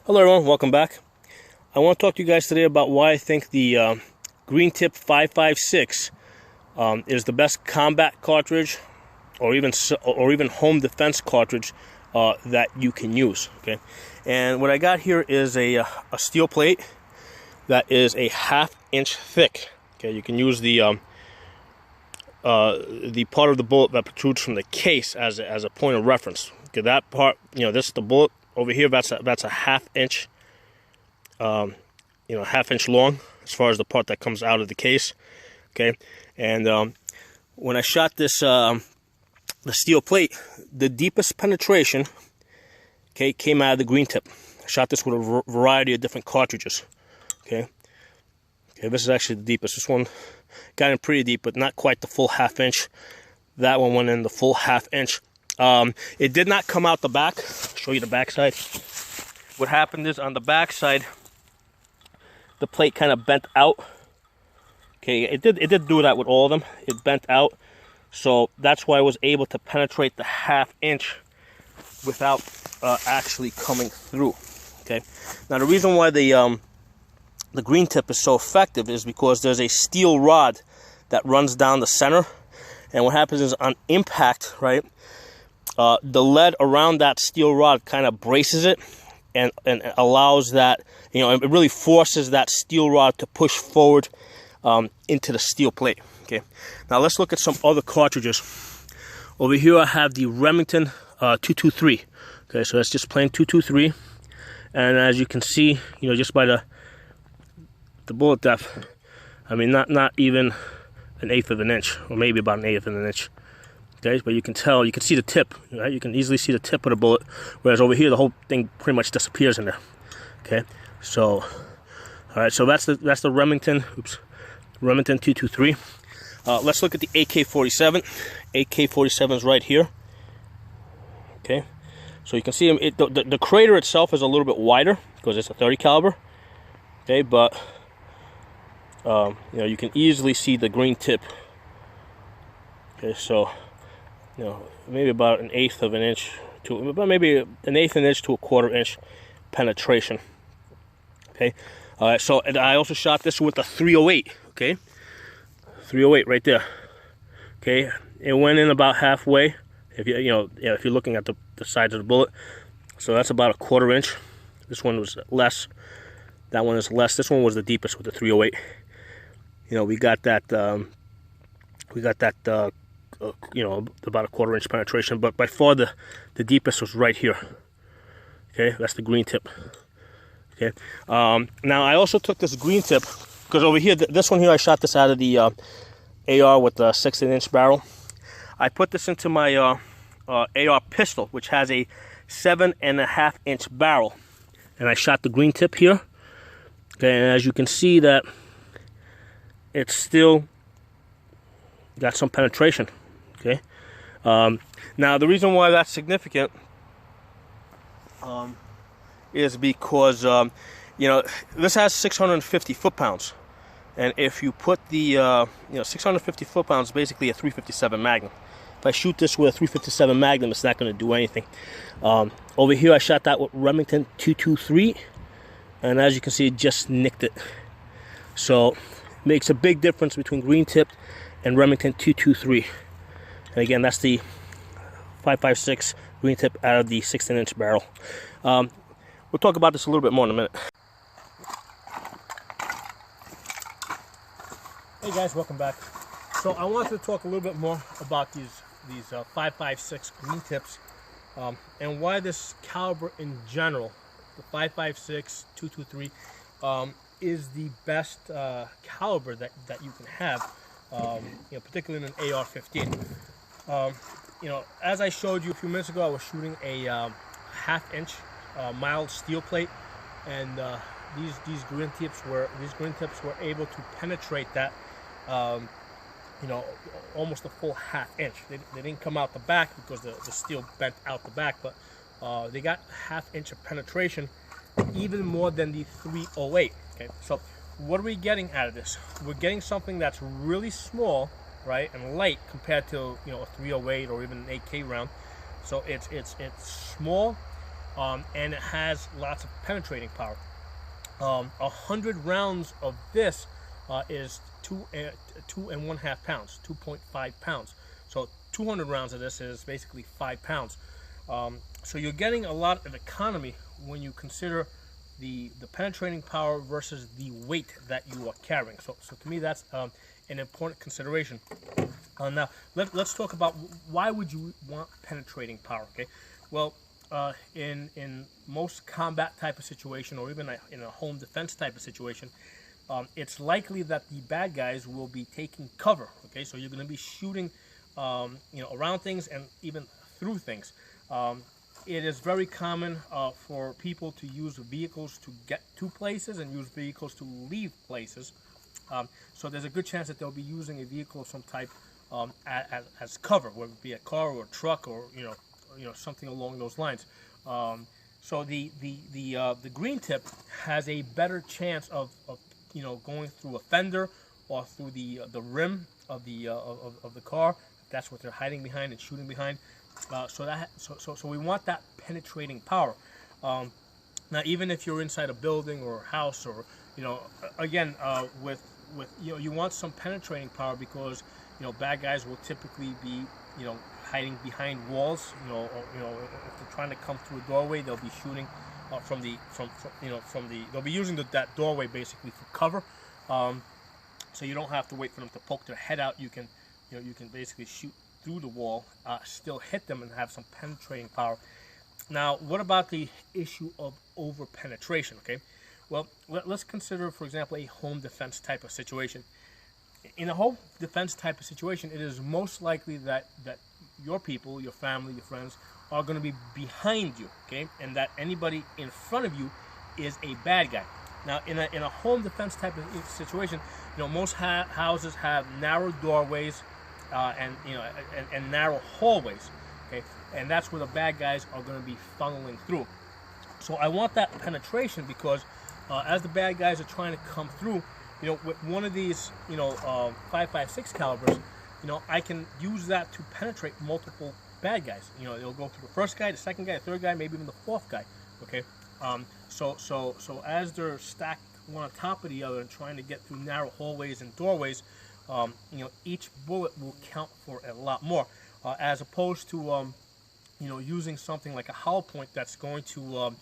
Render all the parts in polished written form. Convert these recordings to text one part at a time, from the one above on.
Hello everyone, welcome back. I want to talk to you guys today about why I think the Green Tip 5.56 is the best combat cartridge or even home defense cartridge that you can use. Okay, and what I got here is a steel plate that is a 1/2 inch thick. Okay, you can use the part of the bullet that protrudes from the case as a point of reference. Okay, that part, this is the bullet over here. That's a 1/2 inch, 1/2 inch long as far as the part that comes out of the case. Okay, and when I shot this the steel plate, the deepest penetration, okay, came out of the Green Tip. I shot this with a variety of different cartridges. Okay, this is actually the deepest. This one got in pretty deep, but not quite the full 1/2 inch. That one went in the full 1/2 inch. It did not come out the back. I'll show you the back side. What happened is on the back side, the plate kind of bent out. Okay, it did do that with all of them. It bent out, so that's why I was able to penetrate the 1/2 inch without actually coming through. Okay, now the reason why the Green Tip is so effective is because there's a steel rod that runs down the center, and what happens is on impact, right? The lead around that steel rod kind of braces it and allows that, it really forces that steel rod to push forward into the steel plate. Okay, now let's look at some other cartridges. Over here I have the Remington 223. Okay, so that's just plain 223, and as you can see, just by the bullet depth, I mean, not even 1/8 of an inch, or maybe about 1/8 of an inch. Okay, but you can see the tip, right? You can easily see the tip of the bullet, whereas over here the whole thing pretty much disappears in there. Okay, so all right, so that's the Remington 223. Let's look at the AK-47. AK-47 is right here. Okay, so you can see the crater itself is a little bit wider because it's a 30 caliber. Okay, but you can easily see the green tip. Okay, so maybe about 1/8 of an inch to about maybe 1/8 of an inch to 1/4 inch penetration. Okay, so and I also shot this with a 308. Okay, 308 right there. Okay, it went in about halfway. If if you're looking at the sides of the bullet, so that's about 1/4 inch. This one was less. That one is less. This one was the deepest with the 308. We got that. About 1/4 inch penetration, but by far the deepest was right here. Okay, that's the Green Tip. Okay, now I also took this Green Tip because over here, this one here, I shot this out of the AR with the 16-inch barrel. I put this into my AR pistol, which has a 7.5 inch barrel, and I shot the Green Tip here. Okay, and as you can see that it's still got some penetration. Okay, now the reason why that's significant is because this has 650 foot-pounds, and if you put the 650 foot-pounds, basically a 357 Magnum. If I shoot this with a 357 Magnum, it's not going to do anything. Over here I shot that with Remington 223, and as you can see, it just nicked it. So it makes a big difference between Green Tip and Remington 223. And again, that's the 5.56 Green Tip out of the 16-inch barrel. We'll talk about this a little bit more in a minute. Hey guys, welcome back. So I wanted to talk a little bit more about these 5.56 Green Tips and why this caliber in general, the 5.56 223, is the best caliber that you can have. Particularly in an AR-15. As I showed you a few minutes ago, I was shooting a 1/2 inch mild steel plate, and these Green Tips were able to penetrate that, almost a full 1/2 inch. They didn't come out the back because the steel bent out the back, but they got 1/2 inch of penetration, even more than the 308. Okay, so what are we getting out of this? We're getting something that's really small, right, and light compared to a 308 or even an AK round. So it's small, and it has lots of penetrating power. 100 rounds of this is 2.5 pounds, 2.5 pounds. So 200 rounds of this is basically 5 pounds. So you're getting a lot of economy when you consider the penetrating power versus the weight that you are carrying. So to me, that's an important consideration. Now let's talk about why would you want penetrating power. Okay, well, in most combat type of situation, or even in a home defense type of situation, it's likely that the bad guys will be taking cover. Okay, so you're going to be shooting, around things and even through things. It is very common for people to use vehicles to get to places and use vehicles to leave places. So there's a good chance that they'll be using a vehicle of some type as cover, whether it be a car or a truck or something along those lines. So the green tip has a better chance of going through a fender or through the rim of the car. That's what they're hiding behind and shooting behind. So we want that penetrating power. Now, even if you're inside a building or a house, or again, you want some penetrating power, because bad guys will typically be hiding behind walls. Or if they're trying to come through a doorway, they'll be shooting they'll be using that doorway basically for cover. So you don't have to wait for them to poke their head out. You can basically shoot through the wall, still hit them, and have some penetrating power. Now, what about the issue of over penetration? Okay, well, let's consider, for example, a home defense type of situation. In a home defense type of situation, it is most likely that your people, your family, your friends are going to be behind you, okay, and that anybody in front of you is a bad guy. Now, in a home defense type of situation, most houses have narrow doorways and narrow hallways, okay, and that's where the bad guys are going to be funneling through. So I want that penetration, because as the bad guys are trying to come through, with one of these, 5.56 calibers, I can use that to penetrate multiple bad guys. It'll go through the first guy, the second guy, the third guy, maybe even the fourth guy. Okay, so as they're stacked one on top of the other and trying to get through narrow hallways and doorways, each bullet will count for a lot more, as opposed to using something like a hollow point that's going to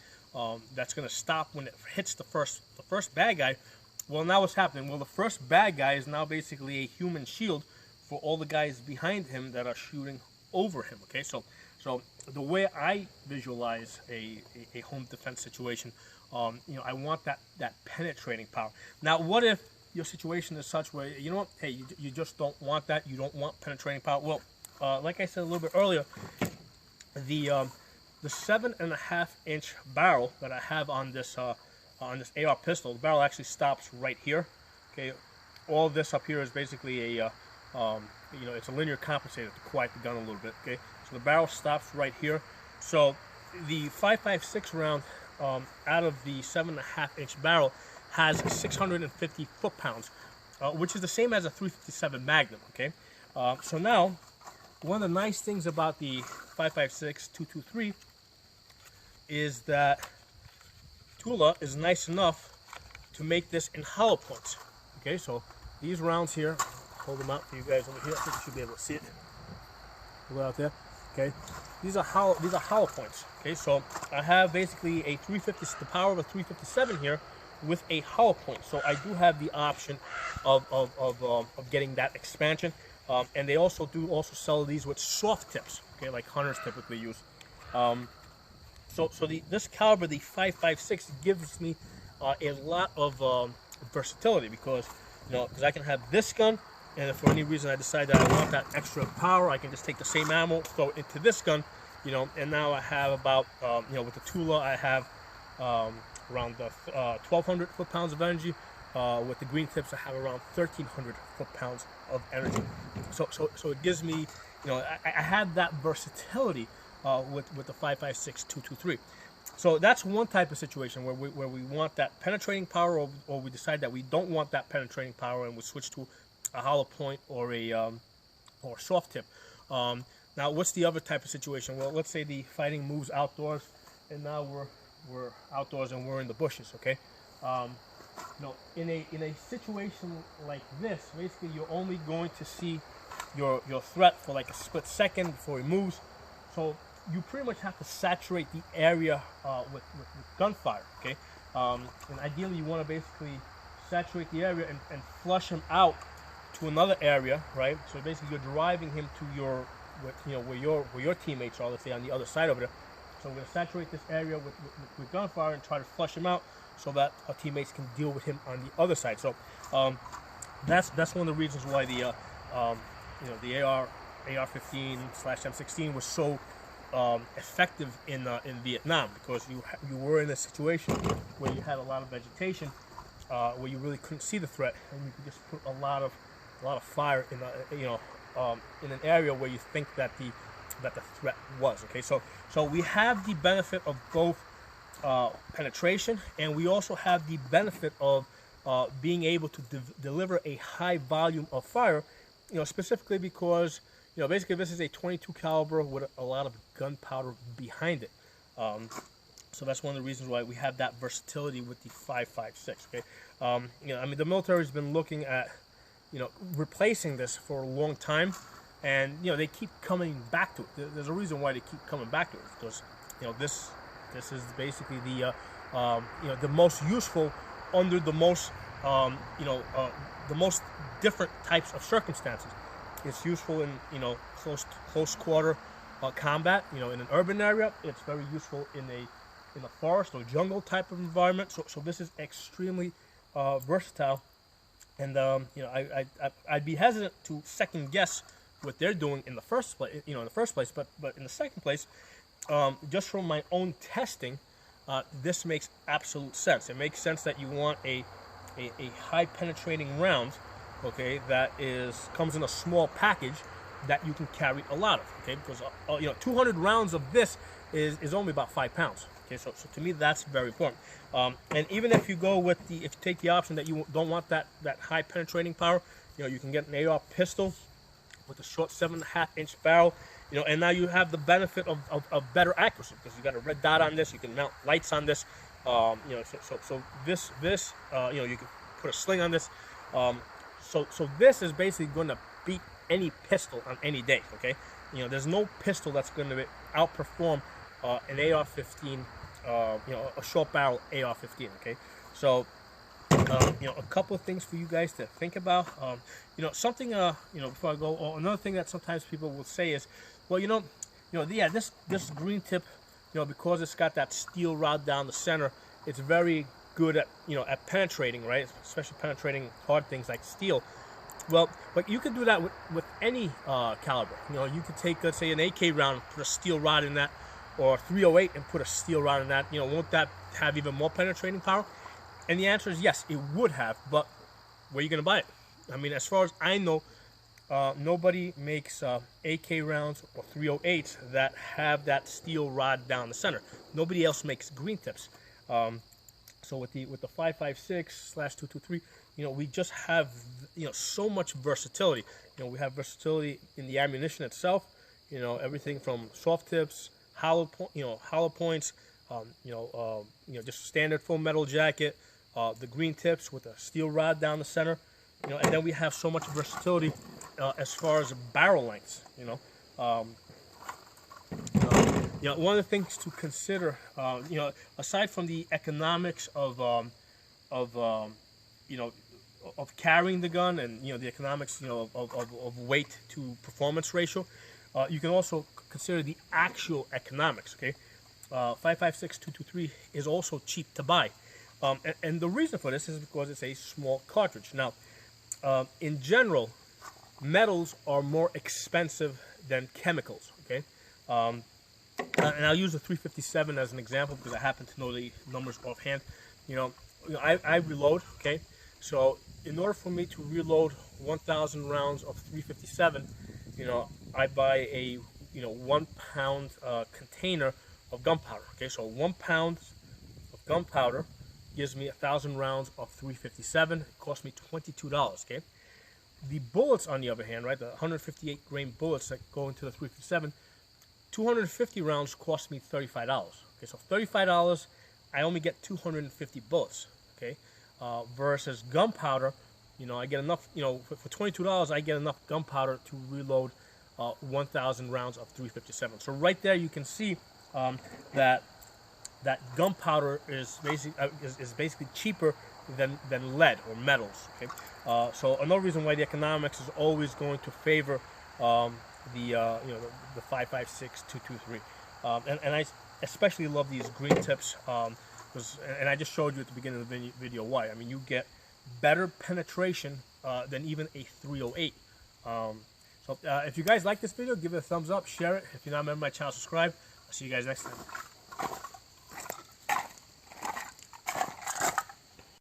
stop when it hits the first bad guy. Well, now what's happening? Well, the first bad guy is now basically a human shield for all the guys behind him that are shooting over him. Okay, so the way I visualize a home defense situation, I want that penetrating power. Now, what if your situation is such where hey, you just don't want that? You don't want penetrating power. Well, like I said a little bit earlier, the 7.5-inch barrel that I have on this AR pistol, the barrel actually stops right here. Okay, all this up here is basically a it's a linear compensator to quiet the gun a little bit. Okay, so the barrel stops right here. So the 5.56 round out of the 7.5-inch barrel has 650 foot-pounds, which is the same as a 357 Magnum. Okay, so now one of the nice things about the 5.56 223 is that Tula is nice enough to make this in hollow points. Okay, so these rounds here, hold them out for you guys over here. I think you should be able to see it. Hold it out there. Okay, these are hollow points. Okay, so I have basically a 350, the power of a 357 here, with a hollow point. So I do have the option of getting that expansion, and they also sell these with soft tips. Okay, like hunters typically use. So this caliber, the 5.56, gives me a lot of versatility, because I can have this gun, and if for any reason I decide that I want that extra power, I can just take the same ammo, throw it into this gun, and now I have about with the Tula I have around 1,200 foot-pounds of energy. With the green tips I have around 1,300 foot-pounds of energy. So it gives me, I have that versatility with the 5.56 223. So that's one type of situation where we want that penetrating power, or we decide that we don't want that penetrating power and we switch to a hollow point or a soft tip. Now, what's the other type of situation? Well, let's say the fighting moves outdoors and now we're outdoors and we're in the bushes. Okay, in a situation like this, basically you're only going to see your threat for like a split second before he moves. So you pretty much have to saturate the area with gunfire. Okay, and ideally you want to basically saturate the area and flush him out to another area, right? So basically you're driving him to your where your teammates are, let's say on the other side of it. So we're going to saturate this area with gunfire and try to flush him out so that our teammates can deal with him on the other side. So that's one of the reasons why the the AR-15/M16 was so effective in Vietnam, because you were in a situation where you had a lot of vegetation, where you really couldn't see the threat, and you could just put a lot of fire in in an area where you think that the threat was. Okay, so we have the benefit of both penetration, and we also have the benefit of being able to deliver a high volume of fire, specifically because basically this is a .22 caliber with a lot of gunpowder behind it. So that's one of the reasons why we have that versatility with the 5.56. Okay, I mean, the military has been looking at replacing this for a long time, and they keep coming back to it. There's a reason why they keep coming back to it, because this is basically the most useful under the most the most different types of circumstances. It's useful in close quarter combat. In an urban area, it's very useful in a forest or jungle type of environment. So this is extremely versatile. And I'd be hesitant to second guess what they're doing in the first place. But in the second place, just from my own testing, this makes absolute sense. It makes sense that you want a high penetrating round, okay, that comes in a small package that you can carry a lot of, okay, because 200 rounds of this is only about 5 pounds. Okay, so to me that's very important. And even if you go with if you take the option that you don't want that high penetrating power, you can get an AR pistol with a short 7.5-inch barrel, and now you have the benefit of better accuracy, because you got a red dot on this. You can mount lights on this. So this you can put a sling on this. So this is basically going to beat any pistol on any day. Okay, there's no pistol that's going to outperform an AR-15, a short barrel AR-15. Okay, so a couple of things for you guys to think about. Something before I go, another thing that sometimes people will say is, well, this green tip, because it's got that steel rod down the center, it's very good at at penetrating, right? Especially penetrating hard things like steel. Well, but you could do that with any caliber. You could take, let's say, an AK round, put a steel rod in that, or 308 and put a steel rod in that. Won't that have even more penetrating power? And the answer is yes, it would have. But where are you going to buy it? I mean, as far as I know, nobody makes AK rounds or 308s that have that steel rod down the center. Nobody else makes green tips. So with the 5.56/223, we just have so much versatility. We have versatility in the ammunition itself. Everything from soft tips, hollow points, just standard full metal jacket, the green tips with a steel rod down the center, and then we have so much versatility as far as barrel lengths. One of the things to consider, aside from the economics of carrying the gun, and the economics of weight to performance ratio, you can also consider the actual economics. Okay, 5.56/223 is also cheap to buy, and the reason for this is because it's a small cartridge. Now, in general, metals are more expensive than chemicals. Okay. And I'll use the 357 as an example because I happen to know the numbers offhand. I reload. Okay, so in order for me to reload 1,000 rounds of 357, I buy a 1 pound container of gunpowder. Okay, so 1 pound of gunpowder gives me 1,000 rounds of 357. It cost me $22. Okay, the bullets, on the other hand, right, the 158 grain bullets that go into the 357, 250 rounds cost me $35. Okay, so $35, I only get 250 bullets. Okay, versus gunpowder, you know, I get enough. You know, for $22, I get enough gunpowder to reload 1,000 rounds of 357. So right there, you can see that gunpowder is basically cheaper than lead or metals. Okay, so another reason why the economics is always going to favor the 5.56 223, and I especially love these green tips, and I just showed you at the beginning of the video why. I mean, you get better penetration than even a 308. So if you guys like this video, give it a thumbs up, share it. If you're not a member of my channel, subscribe. I'll see you guys next time.